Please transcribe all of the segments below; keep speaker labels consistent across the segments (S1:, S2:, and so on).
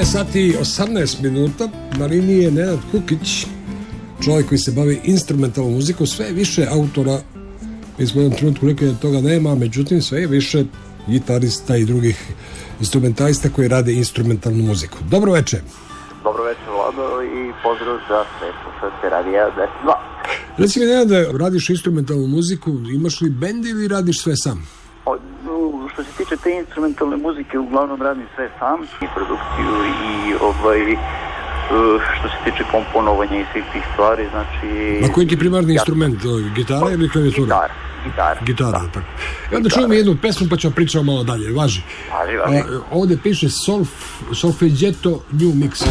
S1: sati i 18 minuta. Na liniji je Nenad Kukić, čovjek koji se bavi instrumentalnom muzikom. Sve je više autora, mi smo u jednom trenutku rekli da toga nema, međutim sve je više gitarista i drugih instrumentalista koji rade instrumentalnu muziku. Dobro večer.
S2: Dobro večer, Vlado, i pozdrav za sve slušalce Radija 10.2.
S1: Reci mi, Nenad, da radiš instrumentalnu muziku, imaš li bend ili radiš sve sam?
S2: Što se tiče te instrumentalne muzike, uglavnom radim sve sam, i produkciju i što se tiče komponovanja i svih tih stvari, znači...
S1: A koji ti primarni instrument? Gitara ili klavijatura? Gitara, tako. I onda čujemo jednu pesmu pa ćemo pričati malo dalje, važi. Ovdje piše Solfeggetto New Mix.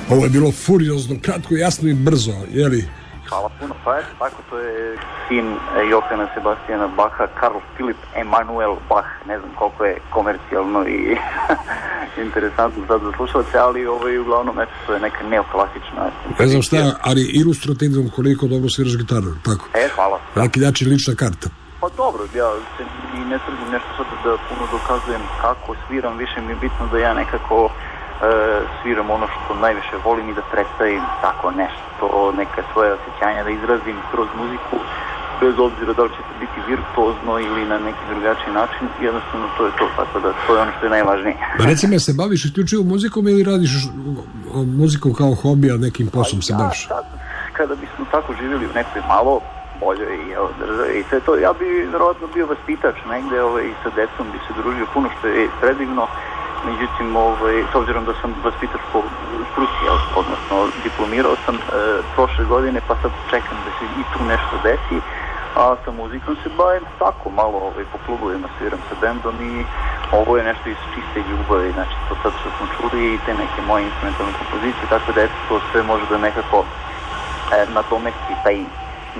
S1: Ovo je bilo furiozno, kratko, jasno i brzo, jeli?
S2: Hvala puno, pa je tako, to je sin Johana Sebastiana Bacha, Karl Philipp Emanuel Bach, ne znam koliko je komercijalno i interesantno sad za slušalce, ali uglavnom, to je neka neoklasična.
S1: Ne znam šta, ali ilustrativno koliko dobro sviraš gitaru, tako?
S2: Hvala.
S1: Neki način lična karta.
S2: Pa dobro, ja se i ne trudim nešto sad da puno dokazujem kako sviram, više mi je bitno da ja nekako sviram ono što najviše volim i da predstavim tako nešto, neka svoje osjećanja da izrazim kroz muziku, bez obzira da li će to biti virtuozno ili na neki drugačiji način, jednostavno to je to, tako da to je ono što je najvažnije. Reci
S1: me, se baviš isključivo muzikom ili radiš muzikom kao hobi, a nekim poslom se baviš?
S2: Kada bismo tako živjeli u nekoj malo bolje i sve to, ja bi vjerojatno bio vaspitač negde i sa decom bi se družio puno, što je predivno. Međutim, s obzirom da sam vaspitač po struci, odnosno diplomirao sam prošle godine, pa sad čekam da se i tu nešto desi, a sa muzikom se bavim tako malo po klubovima, sviram sa bendom i ovo je nešto iz čiste ljubavi, znači to sad što smo čuli i te neke moje instrumentalne kompozicije, tako da to sve može da nekako nadomesti taj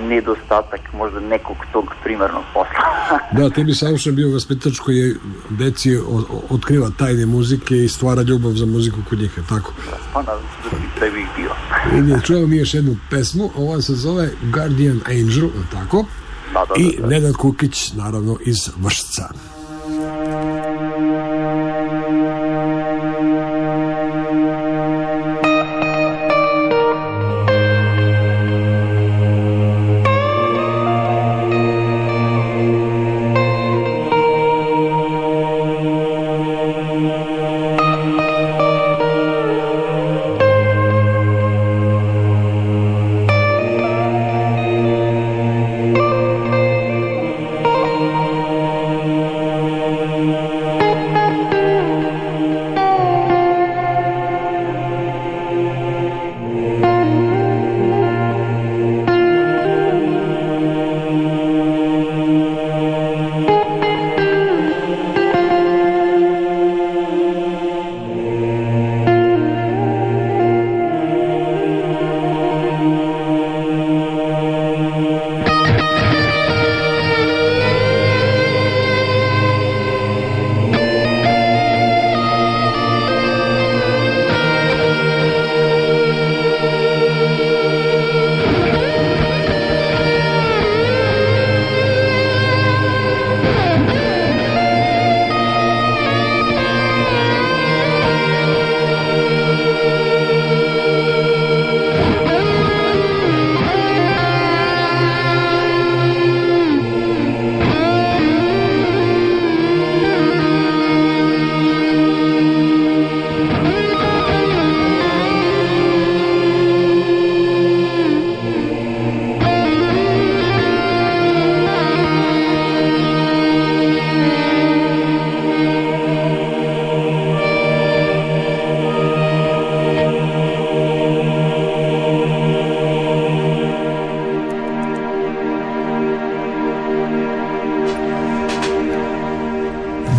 S2: nedostatak možda nekog tog primarnog posla.
S1: Da, ti bi sam bio vaspitač koji je deci otkriva tajne muzike i stvara ljubav za muziku kod njih, tako?
S2: Pa nadam se da bi ih bio.
S1: Čujemo mi još jednu pesmu, ova se zove Guardian Angel, tako?
S2: Da.
S1: I Nenad Kukić, naravno, iz Vršca.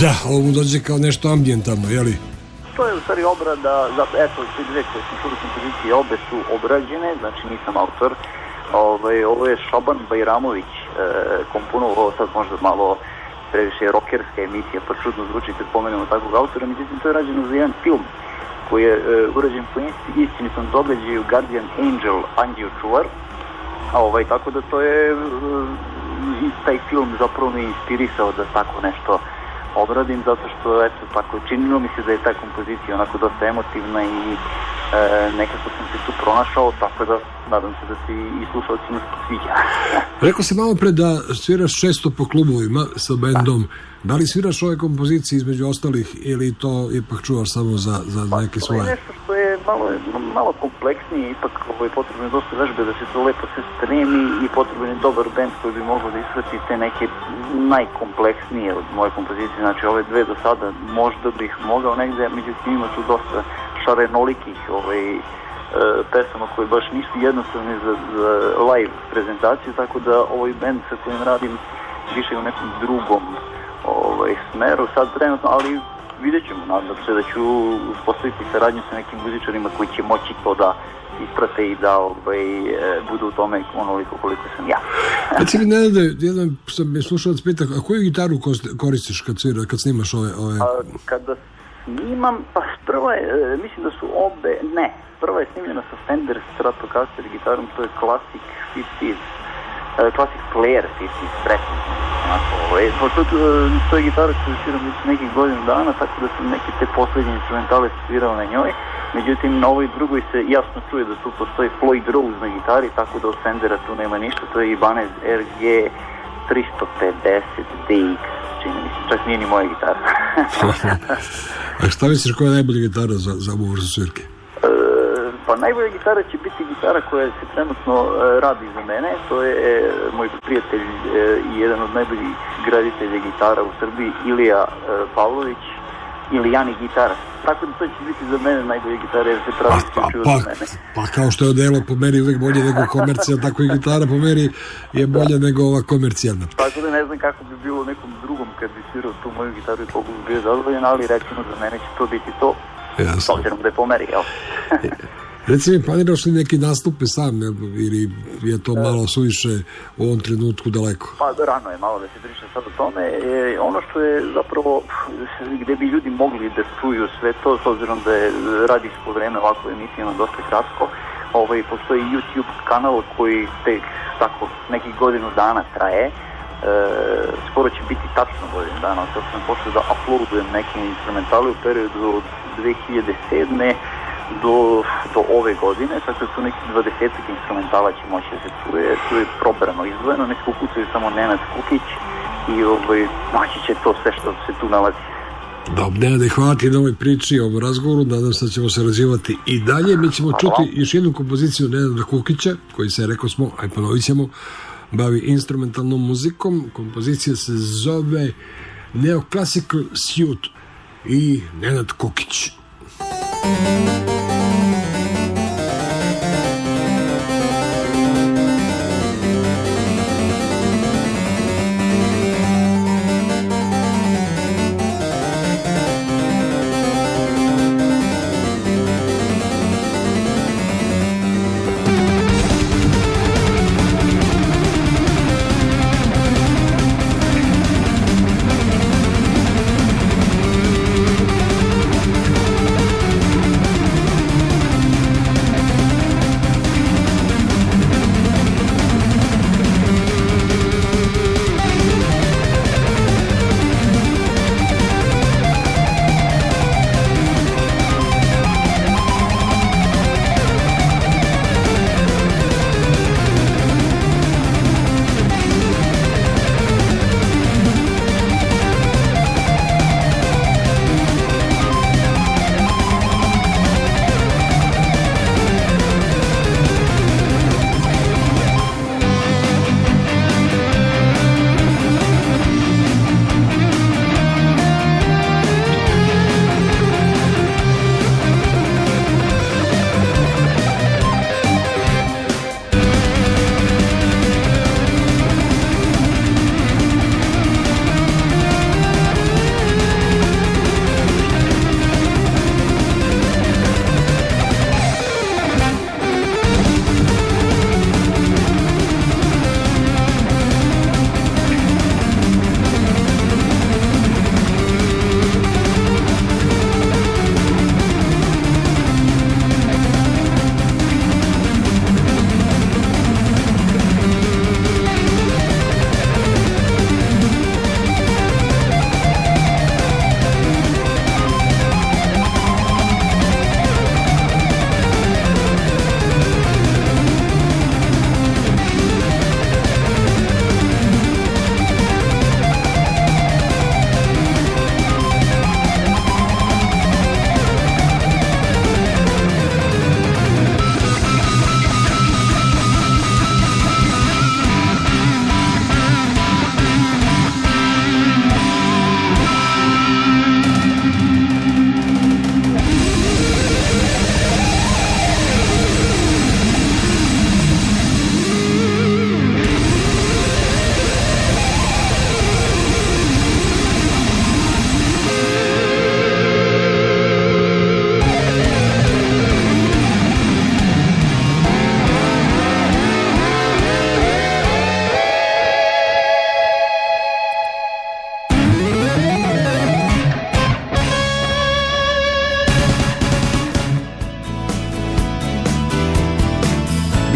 S1: Da, ovo mu dođe kao nešto ambijentalno, jeli?
S2: To je u stvari obrada, eto, sve koje sam čuli kompozicije, obe su obrađene, znači nisam autor. Ovo je Šaban Bajramović komponovao, sad možda malo previše rokerska emisija, pa čudno zvuči kad pomenemo takvog autora, međutim to je rađeno za jedan film koji je urađen po istinitom događaju Guardian Angel, Anđeo čuvar, tako da to je taj film zapravo me inspirisao da tako nešto obradim, zato što eto tako činilo mi se da je ta kompozicija onako dosta emotivna i nekako sam se tu pronašao, tako da nadam se da se i slušalcima sviđa.
S1: Rekao si malo pre da sviraš često po klubovima sa bendom. Da li sviraš ove kompozicije između ostalih ili to ipak čuvaš samo za neke svoje?
S2: To je nešto što je malo kompleksnije, ipak je potrebno dosta vežbe da se to lepo sve spremi i potreban je dobar bend koji bi mogao da isvrti te neke najkompleksnije od moje kompozicije. Znači ove dve do sada možda bih mogao negde, međutim ima tu dosta šarenolikih pesama koje baš nisu jednostavne za live prezentaciju, tako da ovaj band sa kojim radim više u nekom drugom smeru sad trenutno, ali vidjet ćemo, nadam se da ću uspostaviti saradnju sa nekim muzičarima koji će moći to da isprate i da budu u tome onoliko koliko sam ja.
S1: Reci mi, Nenade, jedan sam me slušalac pita, a koju gitaru koristiš kad snimaš ove?
S2: Kada snimam, pa prvo je, mislim da su prva je snimljena sa Fender Stratocaster gitarom, to je Classic 50s, Classic Player 50s, to je gitara koju sviram već nekih godina dana, tako da sam neke te posljednje instrumentale svirao na njoj. Međutim, na ovoj drugoj se jasno čuje da tu postoji Floyd Rose na gitari, tako da od Fendera tu nema ništa, to je Ibanez RG 350 DX, čini mi se, čak nije ni moja gitara.
S1: A šta misliš koja je najbolja gitara za ovu vrstu svirke?
S2: Pa najbolja gitara će biti gitara koja se trenutno radi za mene, to je moj prijatelj i jedan od najboljih graditelja gitara u Srbiji, Ilija Pavlović, Ilijani gitara. Tako da to će biti za mene najbolja gitara jer se pravi isključivo za mene.
S1: Pa kao što je odelo po meri uvek bolje nego komercijalna, tako i gitara po meri je bolje nego ova komercijalna.
S2: Tako da ne znam kako bi bilo nekom drugom kad bi svirao tu moju gitaru i koliko bi bio zadovoljen, ali recimo za mene će to biti to. S obzirom da je po meri, jel?
S1: Reci mi, planiraš li neki nastupe sam ili je to malo suviše u ovom trenutku daleko?
S2: Pa rano je malo da se priča sad o tome. Ono što je zapravo gde bi ljudi mogli da čuju sve to, s obzirom da je radijsko vreme ovako emisijama dosta kratko, postoji YouTube kanal koji tek tako nekih godinu dana traje. Skoro će biti tačno godinu dana, od kada sam počeo da uploadujem neke instrumentale u periodu od 2007. do ove godine, tako da su neki 20 instrumentala će moći da se čuje, tu je probrano izdvojeno, ne skukucaju samo Nenad Kukić i naći će to sve što se tu nalazi.
S1: Dobro, Nenade, hvala ti na ovoj priči, ovom razgovoru, nadam se da ćemo se razvijati i dalje. Mi ćemo čuti još jednu kompoziciju Nenada Kukića, koji se, rekao smo, aj ponovit ćemo, bavi instrumentalnom muzikom. Kompozicija se zove Neoclassical Suite i Nenad Kukić.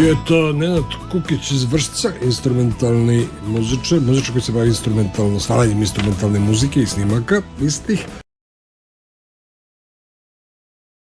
S1: Bio je to Nenad Kukić iz Vršca, instrumentalni muzičar koji se bavi instrumentalno stvaranjem instrumentalne muzike i snimaka istih.